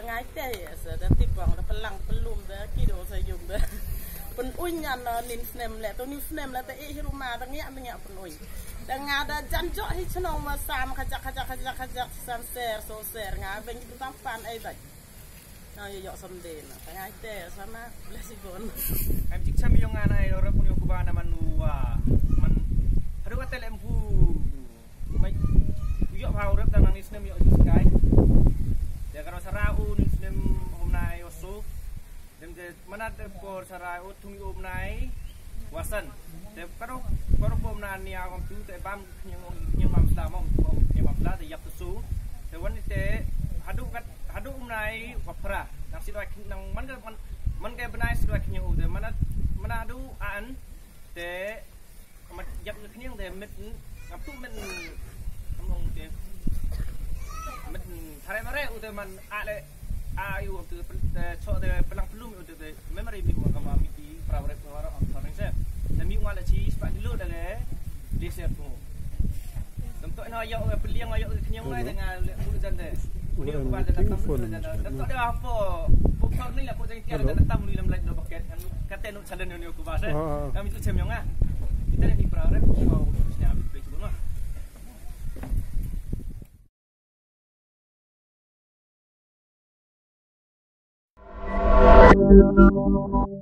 ngay teh se dan tipang da pelang pelum da kido sa yung da pen unyan nin snem le to nin snem le ta e hiruma da ngia pen uy da ngada janjo hi chnong ma sam khajak sam ser so ser nga ben tu tampan ai dai na yo som de na ngay teh sama blesigon em chik cham yo nga nai ro pun yo kubana manua man adu ka telem pu mai yo phao rep da nin snem yo skai để cái nó sarau nin snem hôm nay osu dem de mana de por sarau thung hôm nay wasan de cái nó hôm nay nia kom tu te bam nhưng mam sla mong nhưng mam sla de yak su de wan te hadu hôm nay wapra nang sidai nang man ke benai sidai knyang de mana adu an de man yak knyang de mit ngap tu men mong de mình thay mà udah man ale ayu untuk cho de pelang pelum untuk de memory mi ko kama mi di prawre ko ora on thang se de mi wala chi spa dulu dale di se tu tentu no yo peliang yo kenyang lai dengan urusan de ni ko ba de datang tentu de apa pokok ni lah pokok tiada datang ni dalam lain bucket kata no challenge ni ko ba se kami tu cem yo nga kita ni prawre ko nya bi tu no Thank you.